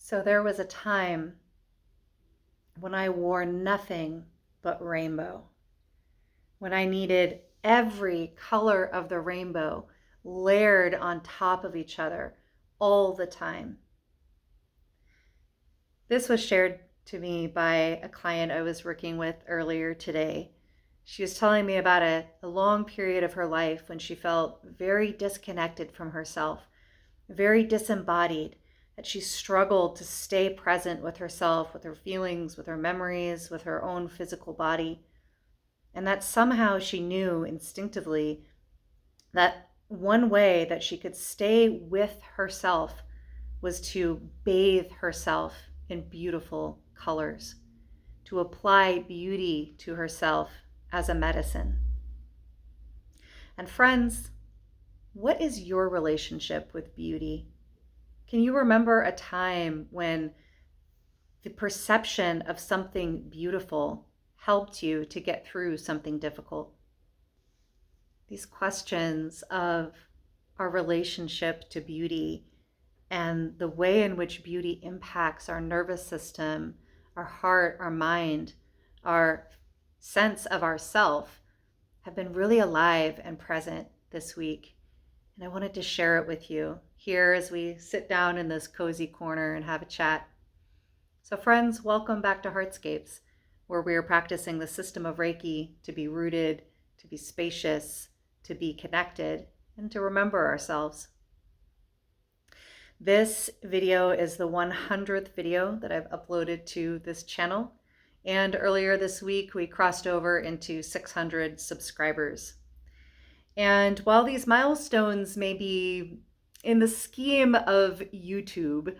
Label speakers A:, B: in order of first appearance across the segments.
A: So there was a time when I wore nothing but rainbow, when I needed every color of the rainbow layered on top of each other all the time. This was shared to me by a client I was working with earlier today. She was telling me about a long period of her life when she felt very disconnected from herself, very disembodied, that she struggled to stay present with herself, with her feelings, with her memories, with her own physical body. And that somehow she knew instinctively that one way that she could stay with herself was to bathe herself in beautiful colors, to apply beauty to herself as a medicine. And friends, what is your relationship with beauty? Can you remember a time when the perception of something beautiful helped you to get through something difficult? These questions of our relationship to beauty and the way in which beauty impacts our nervous system, our heart, our mind, our sense of ourself have been really alive and present this week. And I wanted to share it with you here as we sit down in this cozy corner and have a chat. So friends, welcome back to Heartscapes, where we are practicing the system of Reiki to be rooted, to be spacious, to be connected, and to remember ourselves. This video is the 100th video that I've uploaded to this channel. And earlier this week, we crossed over into 600 subscribers. And while these milestones may be in the scheme of YouTube,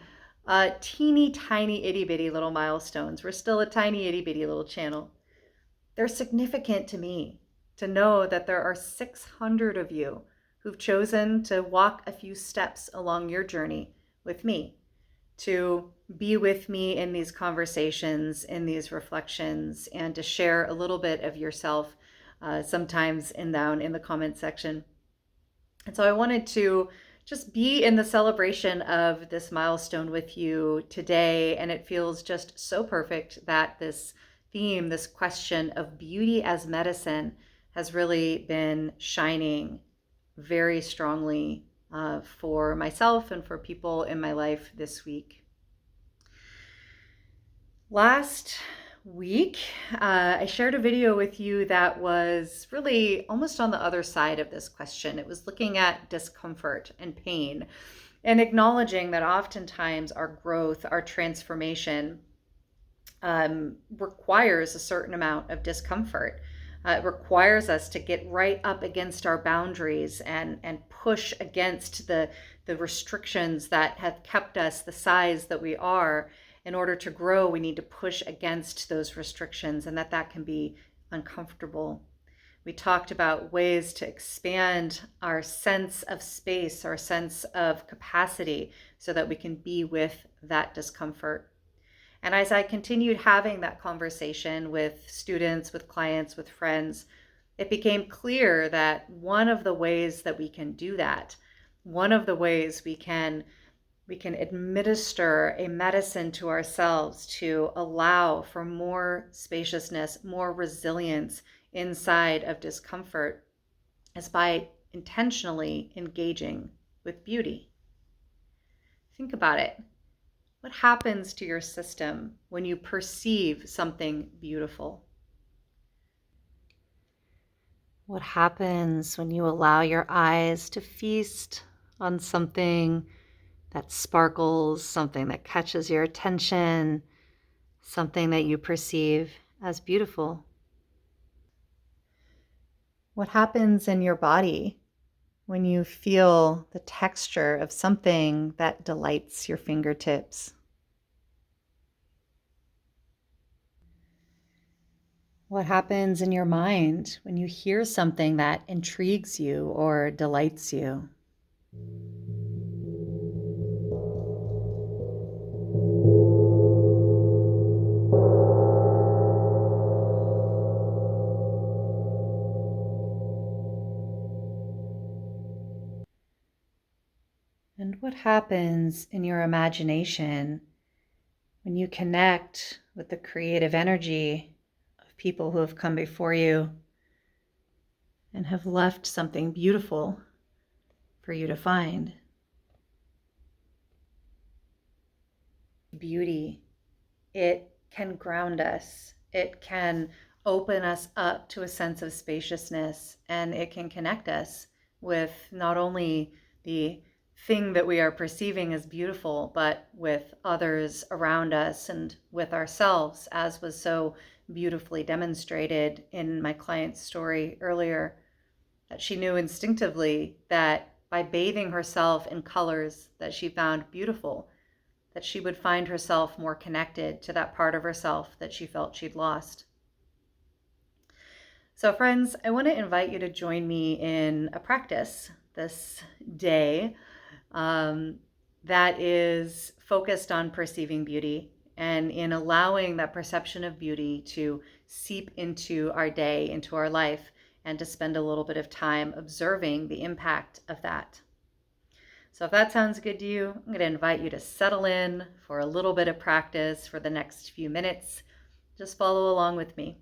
A: teeny tiny itty bitty little milestones, we're still a tiny itty bitty little channel. They're significant to me to know that there are 600 of you who've chosen to walk a few steps along your journey with me, to be with me in these conversations, in these reflections, and to share a little bit of yourself sometimes down in the comment section. And so I wanted to just be in the celebration of this milestone with you today, and it feels just so perfect that this theme, this question of beauty as medicine, has really been shining very strongly for myself and for people in my life this week. Last week, I shared a video with you that was really almost on the other side of this question. It was looking at discomfort and pain and acknowledging that oftentimes our growth, our transformation requires a certain amount of discomfort. It requires us to get right up against our boundaries and push against the restrictions that have kept us the size that we are. In order to grow, we need to push against those restrictions, and that can be uncomfortable. We talked about ways to expand our sense of space, our sense of capacity, so that we can be with that discomfort. And as I continued having that conversation with students, with clients, with friends, it became clear that one of the ways that we can do that, one of the ways we can administer a medicine to ourselves to allow for more spaciousness, more resilience inside of discomfort, is by intentionally engaging with beauty. Think about it. What happens to your system when you perceive something beautiful? What happens when you allow your eyes to feast on something that sparkles, something that catches your attention, something that you perceive as beautiful? What happens in your body when you feel the texture of something that delights your fingertips? What happens in your mind when you hear something that intrigues you or delights you? And what happens in your imagination When you connect with the creative energy of people who have come before you and have left something beautiful for you to find. Beauty, it can ground us. It can open us up to a sense of spaciousness, and it can connect us with not only the thing that we are perceiving as beautiful, but with others around us and with ourselves, as was so beautifully demonstrated in my client's story earlier, that she knew instinctively that by bathing herself in colors that she found beautiful, that she would find herself more connected to that part of herself that she felt she'd lost. So friends, I want to invite you to join me in a practice this day that is focused on perceiving beauty and in allowing that perception of beauty to seep into our day, into our life, and to spend a little bit of time observing the impact of that. So if that sounds good to you, I'm going to invite you to settle in for a little bit of practice for the next few minutes. Just follow along with me.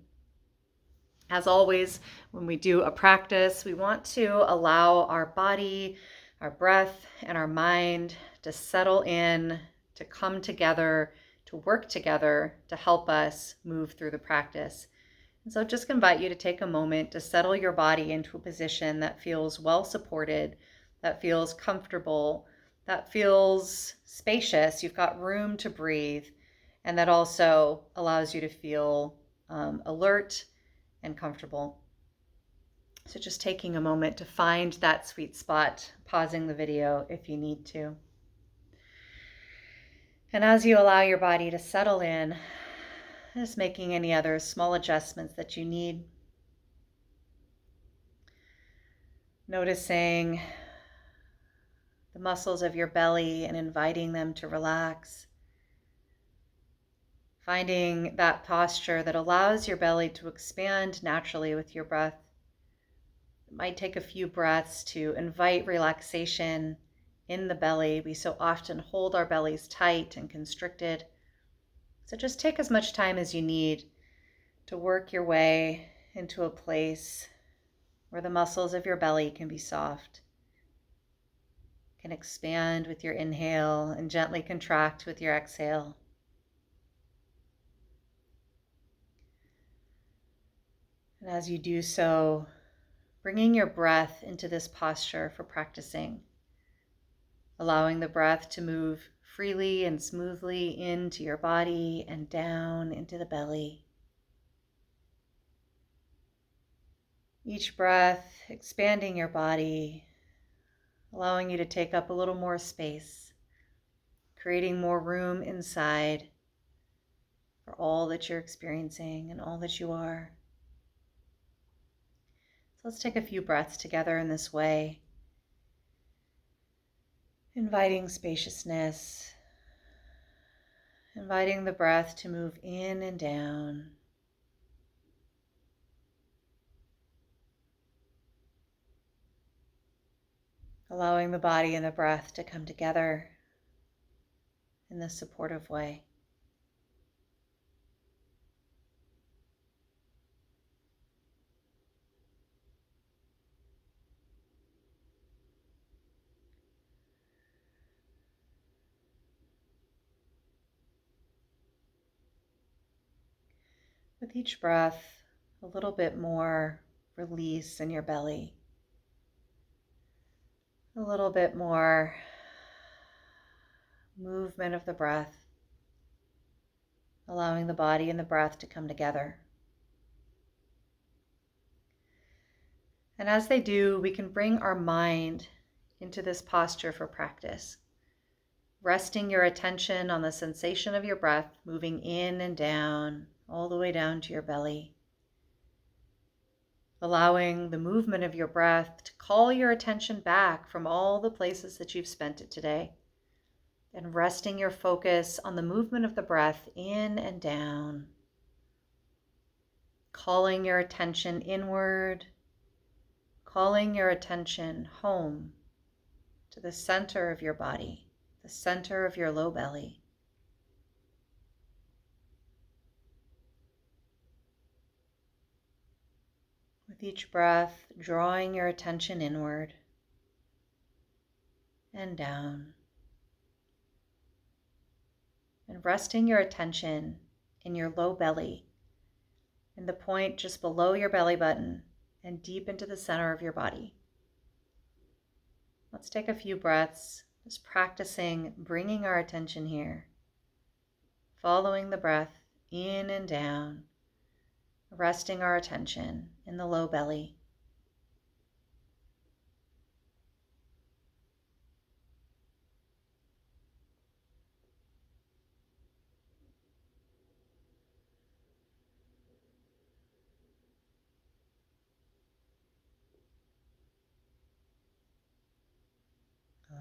A: As always, when we do a practice, we want to allow our body, our breath, and our mind to settle in, to come together, to work together to help us move through the practice. And so just invite you to take a moment to settle your body into a position that feels well supported, that feels comfortable, that feels spacious. You've got room to breathe, and that also allows you to feel alert and comfortable. So just taking a moment to find that sweet spot, pausing the video if you need to. And as you allow your body to settle in, just making any other small adjustments that you need. Noticing the muscles of your belly and inviting them to relax. Finding that posture that allows your belly to expand naturally with your breath. It might take a few breaths to invite relaxation in the belly. We so often hold our bellies tight and constricted. So just take as much time as you need to work your way into a place where the muscles of your belly can be soft, can expand with your inhale and gently contract with your exhale. And as you do so, bringing your breath into this posture for practicing, allowing the breath to move freely and smoothly into your body and down into the belly. Each breath expanding your body, allowing you to take up a little more space, creating more room inside for all that you're experiencing and all that you are. So let's take a few breaths together in this way, inviting spaciousness, inviting the breath to move in and down. Allowing the body and the breath to come together in this supportive way. With each breath, a little bit more release in your belly, a little bit more movement of the breath, allowing the body and the breath to come together. And as they do, we can bring our mind into this posture for practice, resting your attention on the sensation of your breath moving in and down, all the way down to your belly. Allowing the movement of your breath to call your attention back from all the places that you've spent it today, and resting your focus on the movement of the breath in and down, calling your attention inward, calling your attention home to the center of your body, the center of your low belly. each breath, drawing your attention inward and down, and resting your attention in your low belly, in the point just below your belly button and deep into the center of your body. Let's take a few breaths, just practicing bringing our attention here, following the breath in and down, resting our attention in the low belly.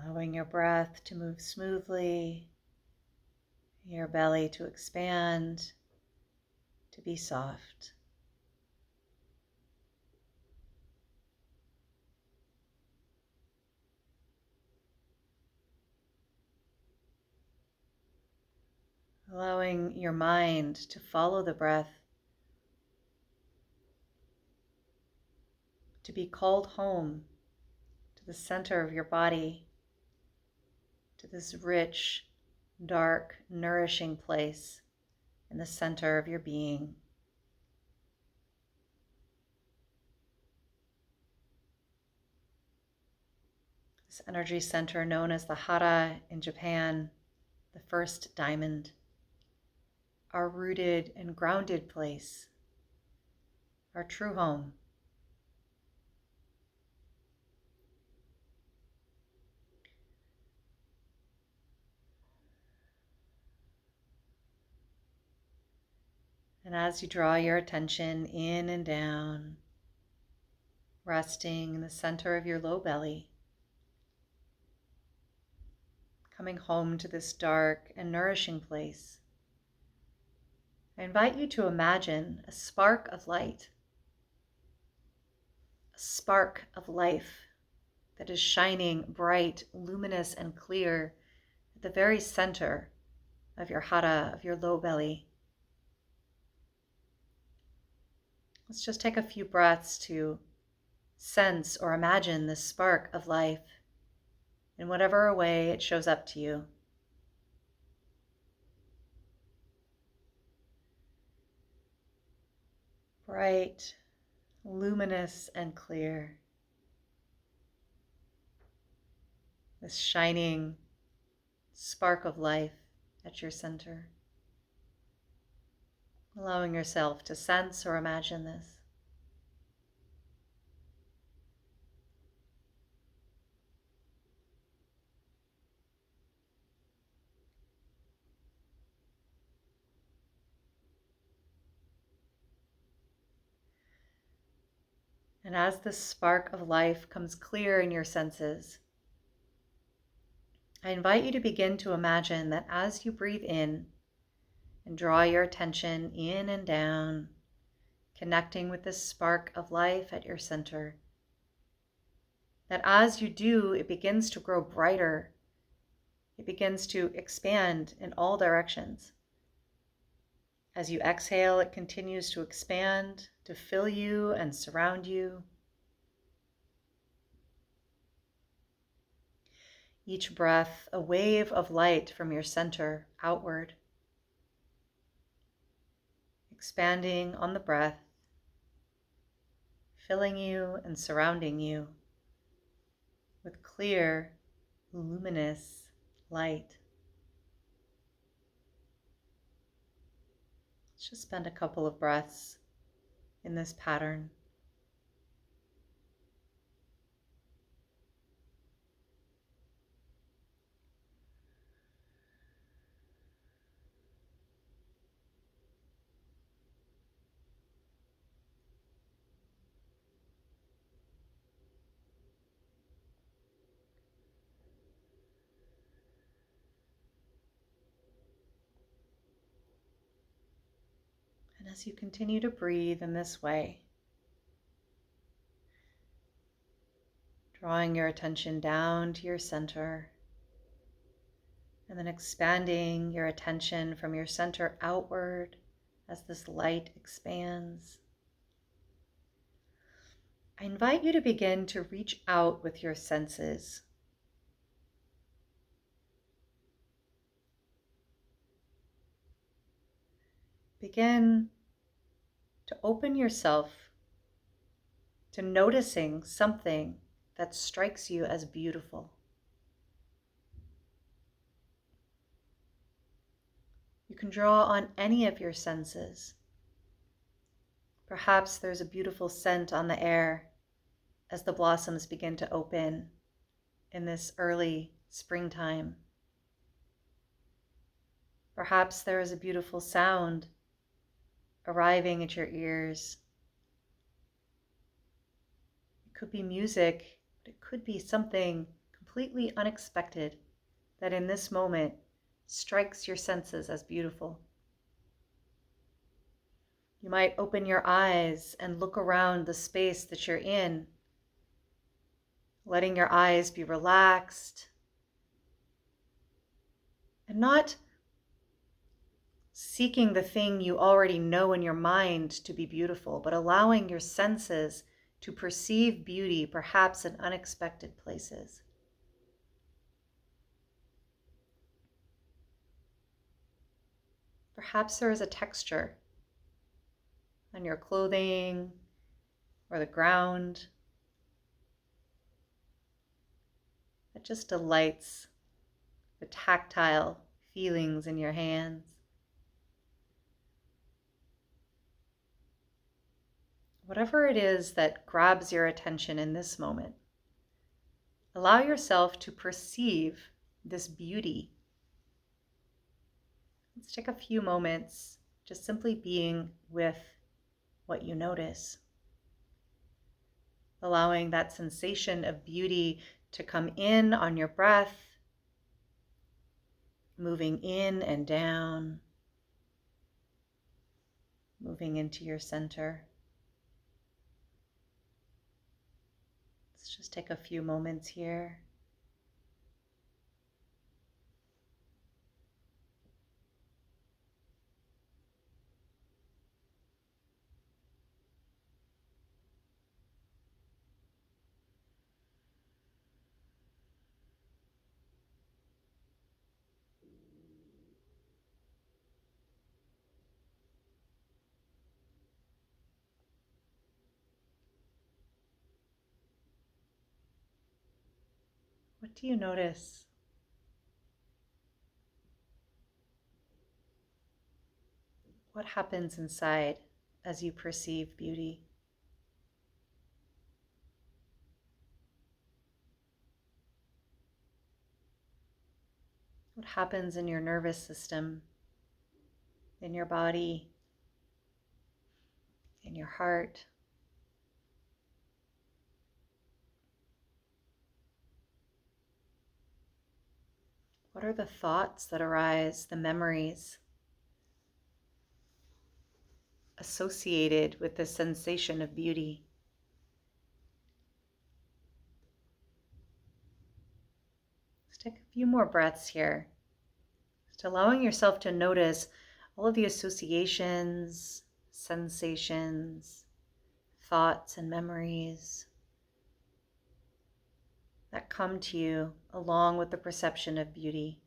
A: Allowing your breath to move smoothly, your belly to expand, to be soft. Allowing your mind to follow the breath, to be called home to the center of your body, to this rich, dark, nourishing place in the center of your being. This energy center known as the Hara in Japan, the first diamond, our rooted and grounded place, our true home. And as you draw your attention in and down, resting in the center of your low belly, coming home to this dark and nourishing place, I invite you to imagine a spark of light, a spark of life that is shining bright, luminous, and clear at the very center of your hara, of your low belly. Let's just take a few breaths to sense or imagine this spark of life in whatever way it shows up to you. Bright, luminous, and clear. This shining spark of life at your center. Allowing yourself to sense or imagine this. And as this spark of life comes clear in your senses, I invite you to begin to imagine that as you breathe in and draw your attention in and down, connecting with this spark of life at your center, that as you do, it begins to grow brighter. It begins to expand in all directions. As you exhale, it continues to expand, to fill you and surround you. Each breath, a wave of light from your center outward, expanding on the breath, filling you and surrounding you with clear, luminous light. Let's just spend a couple of breaths in this pattern. And as you continue to breathe in this way, drawing your attention down to your center, and then expanding your attention from your center outward as this light expands. I invite you to begin to reach out with your senses. Begin to open yourself to noticing something that strikes you as beautiful. You can draw on any of your senses. Perhaps there's a beautiful scent on the air as the blossoms begin to open in this early springtime. Perhaps there is a beautiful sound arriving at your ears. It could be music, but it could be something completely unexpected that in this moment strikes your senses as beautiful. You might open your eyes and look around the space that you're in, letting your eyes be relaxed and not seeking the thing you already know in your mind to be beautiful, but allowing your senses to perceive beauty, perhaps in unexpected places. Perhaps there is a texture on your clothing or the ground that just delights the tactile feelings in your hands. Whatever it is that grabs your attention in this moment, allow yourself to perceive this beauty. Let's take a few moments just simply being with what you notice, allowing that sensation of beauty to come in on your breath, moving in and down, moving into your center. Let's just take a few moments here. What do you notice? What happens inside as you perceive beauty? What happens in your nervous system, in your body, in your heart? What are the thoughts that arise, the memories associated with the sensation of beauty? Let's take a few more breaths here. Just allowing yourself to notice all of the associations, sensations, thoughts, and memories that come to you along with the perception of beauty.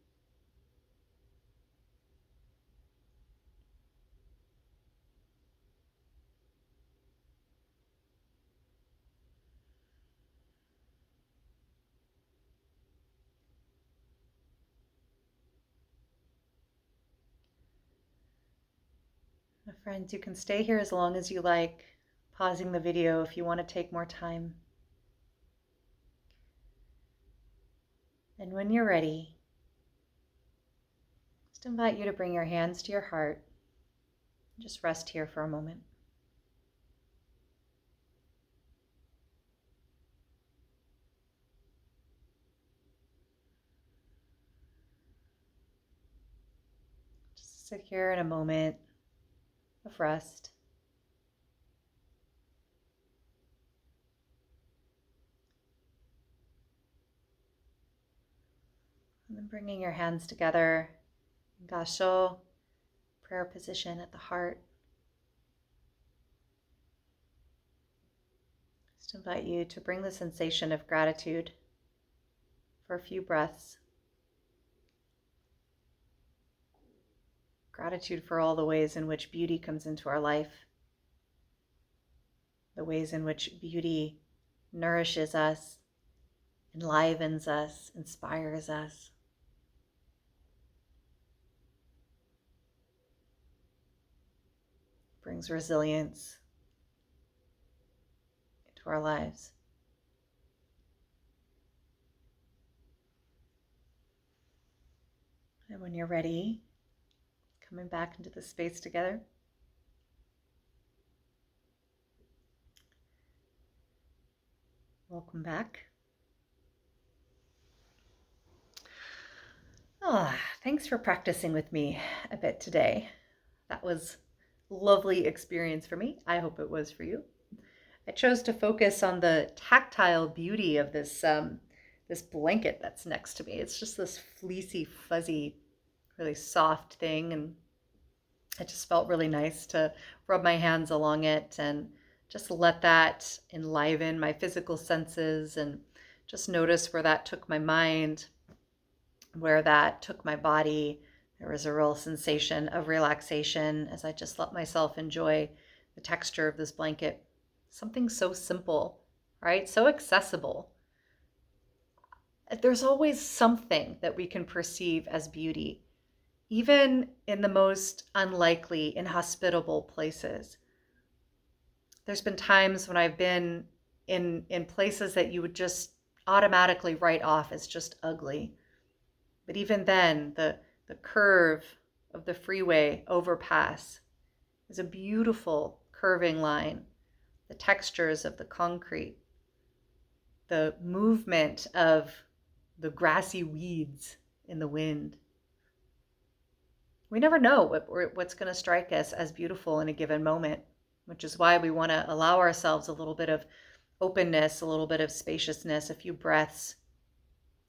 A: Now, friends, you can stay here as long as you like, pausing the video if you want to take more time. And when you're ready, just invite you to bring your hands to your heart. Just rest here for a moment. Just sit here in a moment of rest. And then bringing your hands together, Gassho, prayer position at the heart. Just invite you to bring the sensation of gratitude for a few breaths. Gratitude for all the ways in which beauty comes into our life, the ways in which beauty nourishes us, enlivens us, inspires us. Brings resilience into our lives. And when you're ready, coming back into the space together. Welcome back. Thanks for practicing with me a bit today. That was a lovely experience for me. I hope it was for you. I chose to focus on the tactile beauty of this blanket that's next to me. It's just this fleecy, fuzzy, really soft thing, and it just felt really nice to rub my hands along it and just let that enliven my physical senses and just notice where that took my mind, where that took my body. There was a real sensation of relaxation as I just let myself enjoy the texture of this blanket. Something so simple, right? So accessible. There's always something that we can perceive as beauty, even in the most unlikely, inhospitable places. There's been times when I've been in places that you would just automatically write off as just ugly. But even then, the curve of the freeway overpass is a beautiful curving line. The textures of the concrete, the movement of the grassy weeds in the wind. We never know what's going to strike us as beautiful in a given moment, which is why we want to allow ourselves a little bit of openness, a little bit of spaciousness, a few breaths,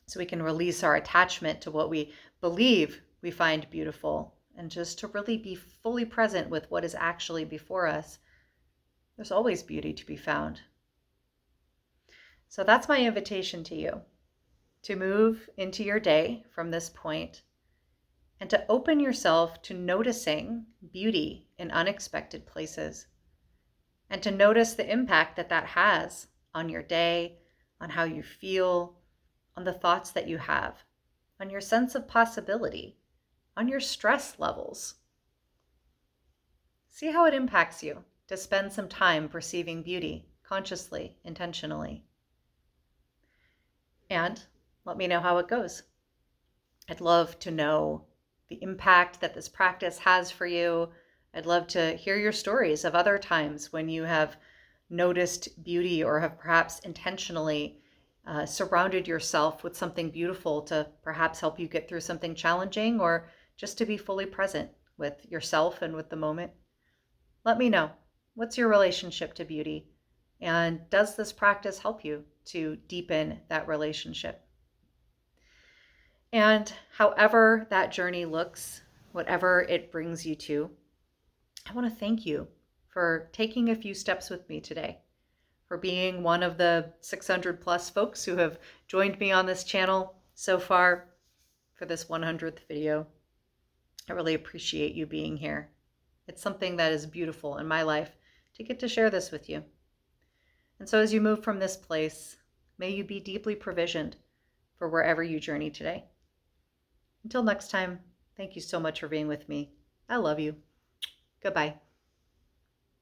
A: so we can release our attachment to what we believe we find beautiful, and just to really be fully present with what is actually before us. There's always beauty to be found. So that's my invitation to you, to move into your day from this point and to open yourself to noticing beauty in unexpected places, and to notice the impact that that has on your day, on how you feel, on the thoughts that you have, on your sense of possibility, on your stress levels. See how it impacts you to spend some time perceiving beauty consciously, intentionally. And let me know how it goes. I'd love to know the impact that this practice has for you. I'd love to hear your stories of other times when you have noticed beauty or have perhaps intentionally surrounded yourself with something beautiful to perhaps help you get through something challenging, or just to be fully present with yourself and with the moment. Let me know. What's your relationship to beauty? And does this practice help you to deepen that relationship? And however that journey looks, whatever it brings you to, I want to thank you for taking a few steps with me today, for being one of the 600 plus folks who have joined me on this channel so far for this 100th video. I really appreciate you being here. It's something that is beautiful in my life to get to share this with you. And so as you move from this place, may you be deeply provisioned for wherever you journey today. Until next time, thank you so much for being with me. I love you. Goodbye.